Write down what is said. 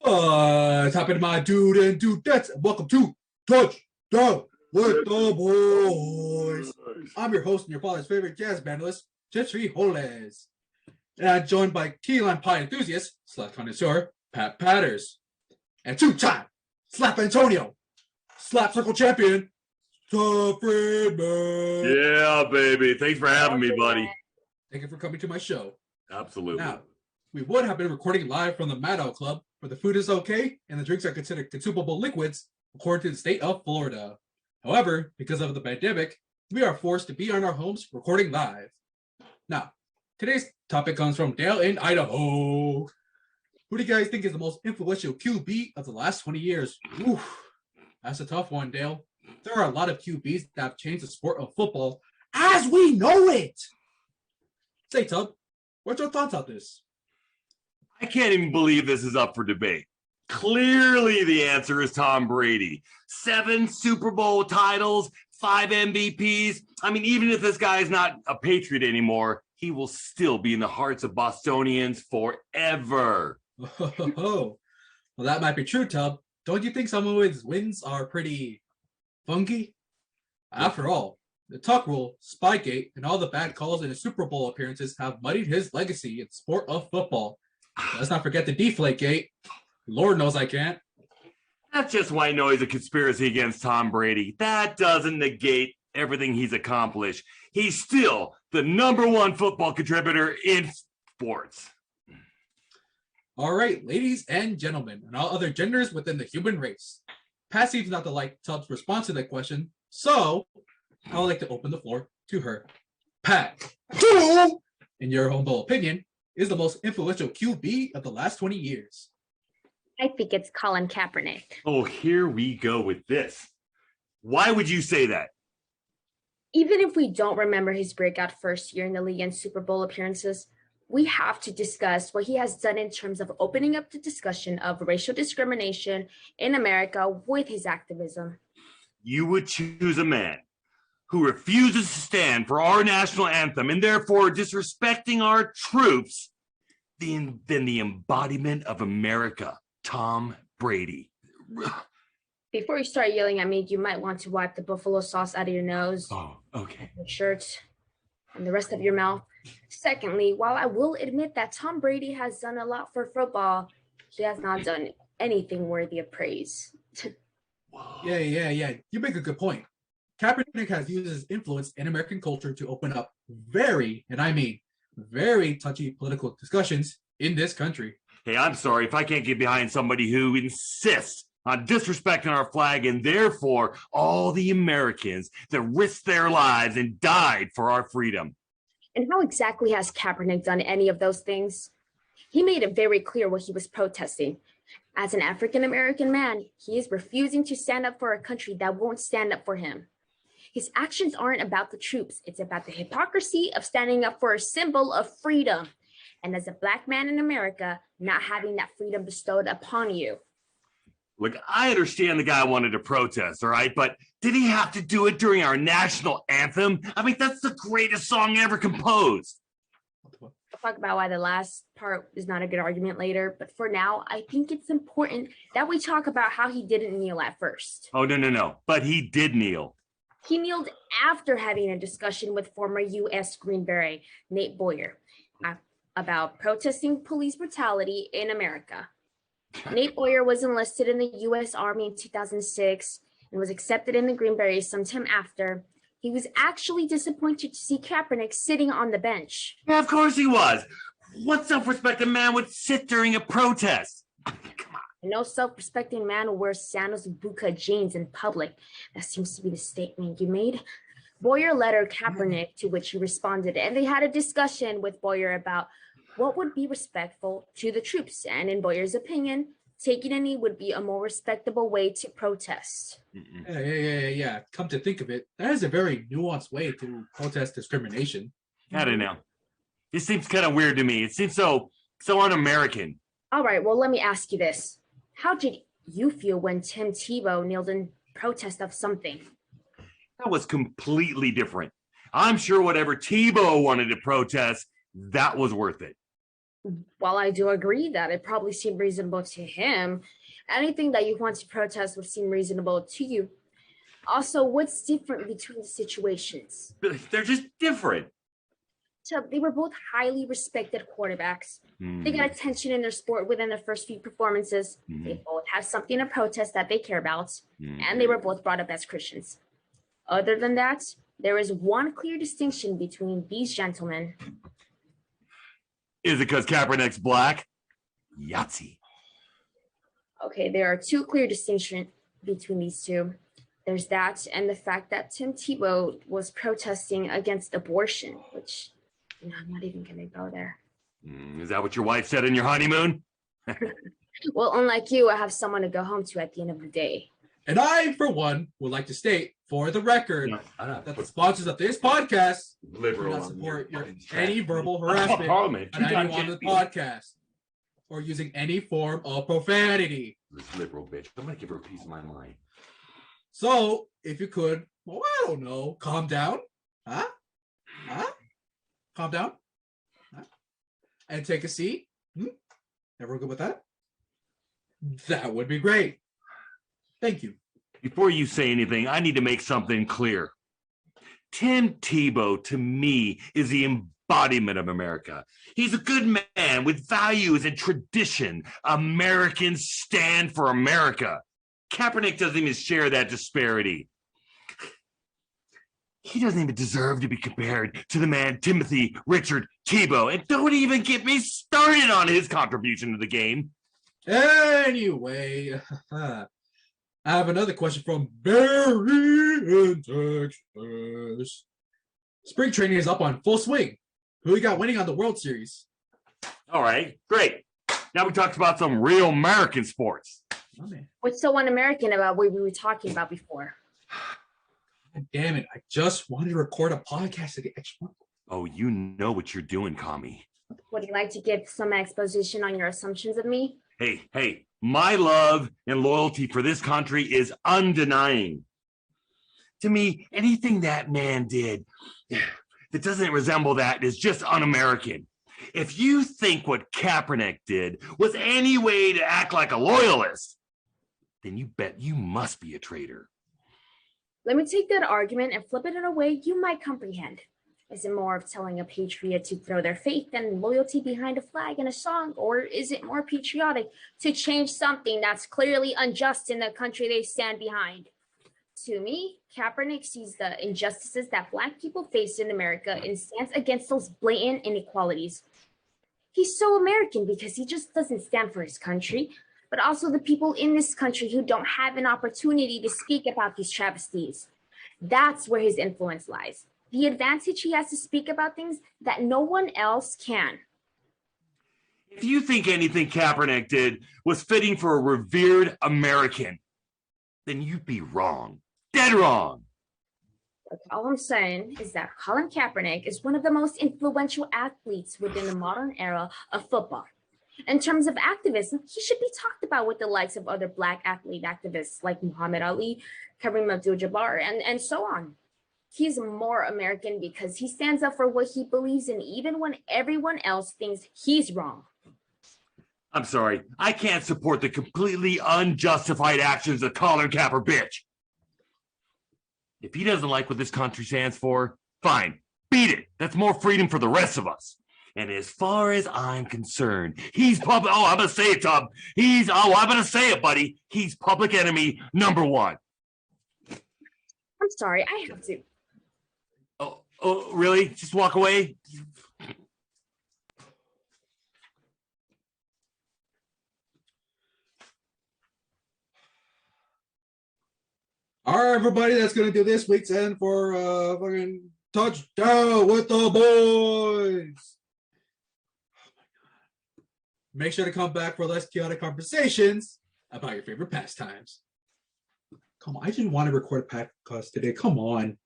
What's happening, my dude and dudettes? And welcome to Touchdown with the Boys. I'm your host and your father's favorite jazz bandlist, Jeffrey Holes. And I'm joined by key lime pie enthusiast, slash connoisseur, Pat Patters. And two-time Slap Antonio, Slap Circle champion, Tough Friedman. Yeah, baby. Thanks for having me, buddy. Thank you for coming to my show. Absolutely. Now, we would have been recording live from the Maddow Club, where the food is okay and the drinks are considered consumable liquids, according to the state of Florida. However, because of the pandemic, we are forced to be on our homes recording live. Now, today's topic comes from Dale in Idaho. Who do you guys think is the most influential QB of the last 20 years? Oof, that's a tough one, Dale. There are a lot of QBs that have changed the sport of football as we know it. Say, Tub, what's your thoughts on this? I can't even believe this is up for debate. Clearly, the answer is Tom Brady. 7 Super Bowl titles, 5 MVPs. I mean, even if this guy is not a Patriot anymore, he will still be in the hearts of Bostonians forever. Oh, well, that might be true, Tub. Don't you think some of his wins are pretty funky? After all, the tuck rule, Spygate, and all the bad calls in his Super Bowl appearances have muddied his legacy in sport of football. Let's not forget the Deflategate. Lord knows I can't. That's just why I know he's a conspiracy against Tom Brady. That doesn't negate everything he's accomplished. He's still the #1 football contributor in sports. All right, ladies and gentlemen, and all other genders within the human race. Pat seems not to like Tubbs' response to that question, so I would like to open the floor to her. Pat, who, in your humble opinion, is the most influential QB of the last 20 years? I think it's Colin Kaepernick. Oh, here we go with this. Why would you say that? Even if we don't remember his breakout first year in the league and Super Bowl appearances, we have to discuss what he has done in terms of opening up the discussion of racial discrimination in America with his activism. You would choose a man who refuses to stand for our national anthem and therefore disrespecting our troops than the embodiment of America, Tom Brady. Before you start yelling at me, you might want to wipe the buffalo sauce out of your nose, Oh, okay. your shirt, and the rest of your mouth. Secondly, while I will admit that Tom Brady has done a lot for football, he has not done anything worthy of praise. Yeah. You make a good point. Kaepernick has used his influence in American culture to open up very, and I mean very touchy political discussions in this country. Hey, I'm sorry if I can't get behind somebody who insists on disrespecting our flag and therefore all the Americans that risked their lives and died for our freedom. And how exactly has Kaepernick done any of those things? He made it very clear what he was protesting. As an African-American man, he is refusing to stand up for a country that won't stand up for him. His actions aren't about the troops. It's about the hypocrisy of standing up for a symbol of freedom. And as a Black man in America, not having that freedom bestowed upon you. Look, I understand the guy wanted to protest, all right? But did he have to do it during our national anthem? I mean, that's the greatest song ever composed. I'll talk about why the last part is not a good argument later. But for now, I think it's important that we talk about how he didn't kneel at first. Oh, no. But he did kneel. He kneeled after having a discussion with former U.S. Green Beret, Nate Boyer, about protesting police brutality in America. Nate Boyer was enlisted in the U.S. Army in 2006 and was accepted in the Green Berets sometime after. He was actually disappointed to see Kaepernick sitting on the bench. Yeah, of course he was. What self-respecting man would sit during a protest? Come on. No self-respecting man who wears sandals and bootcut jeans in public. That seems to be the statement you made. Boyer lettered Kaepernick, to which he responded, and they had a discussion with Boyer about what would be respectful to the troops. And in Boyer's opinion, taking a knee would be a more respectable way to protest. Yeah. Come to think of it, that is a very nuanced way to protest discrimination. I don't know. It seems kind of weird to me. It seems so un-American. All right, well, let me ask you this. How did you feel when Tim Tebow kneeled in protest of something? That was completely different. I'm sure whatever Tebow wanted to protest, that was worth it. While I do agree that it probably seemed reasonable to him, anything that you want to protest would seem reasonable to you. Also, what's different between the situations? They're just different. So they were both highly respected quarterbacks. They got attention in their sport within their first few performances. They both have something to protest that they care about, and they were both brought up as Christians. Other than that, there is one clear distinction between these gentlemen. Is it because Kaepernick's black? Yahtzee. Okay, there are two clear distinctions between these two. There's that and the fact that Tim Tebow was protesting against abortion, which, I'm not even going to go there. Is that what your wife said in your honeymoon? Well, unlike you, I have someone to go home to at the end of the day. And I, for one, would like to state, for the record, that the sponsors of this podcast do not support any verbal harassment on anyone on the podcast or using any form of profanity. This liberal bitch. I'm going to give her a piece of my mind. So, if you could, well, I don't know, calm down. Calm down. And take a seat. Everyone good with that? That would be great. Thank you. Before you say anything, I need to make something clear. Tim Tebow, to me, is the embodiment of America. He's a good man with values and tradition. Americans stand for America. Kaepernick doesn't even share that disparity. He doesn't even deserve to be compared to the man Timothy Richard Tebow. And don't even get me started on his contribution to the game. Anyway, I have another question from Barry in Texas. Spring training is up on full swing. Who you got winning on the World Series? All right, great. Now we talked about some real American sports. Oh, man. What's so un-American about what we were talking about before? God damn it. I just wanted to record a podcast to get extra. Oh, you know what you're doing, Kami. Would you like to give some exposition on your assumptions of me? Hey, my love and loyalty for this country is undenying. To me, anything that man did that doesn't resemble that is just un-American. If you think what Kaepernick did was any way to act like a loyalist, then you bet you must be a traitor. Let me take that argument and flip it in a way you might comprehend. Is it more of telling a patriot to throw their faith and loyalty behind a flag and a song, or is it more patriotic to change something that's clearly unjust in the country they stand behind? To me, Kaepernick sees the injustices that Black people face in America and stands against those blatant inequalities. He's so American because he just doesn't stand for his country, but also the people in this country who don't have an opportunity to speak about these travesties. That's where his influence lies. The advantage he has to speak about things that no one else can. If you think anything Kaepernick did was fitting for a revered American, then you'd be wrong. Dead wrong. Look, all I'm saying is that Colin Kaepernick is one of the most influential athletes within the modern era of football. In terms of activism, he should be talked about with the likes of other Black athlete activists like Muhammad Ali, Kareem Abdul-Jabbar, and so on. He's more American because he stands up for what he believes in, even when everyone else thinks he's wrong. I'm sorry, I can't support the completely unjustified actions of Colin Kaepernick, bitch. If he doesn't like what this country stands for, fine, beat it. That's more freedom for the rest of us. And as far as I'm concerned, he's public. Oh, I'm gonna say it, Tom. I'm gonna say it, buddy. He's public enemy number one. I'm sorry, I have to. Oh, really? Just walk away? All right, everybody, that's going to do this week's end for fucking Touchdown with the Boys. Make sure to come back for less chaotic conversations about your favorite pastimes. Come on, I didn't want to record a podcast today. Come on.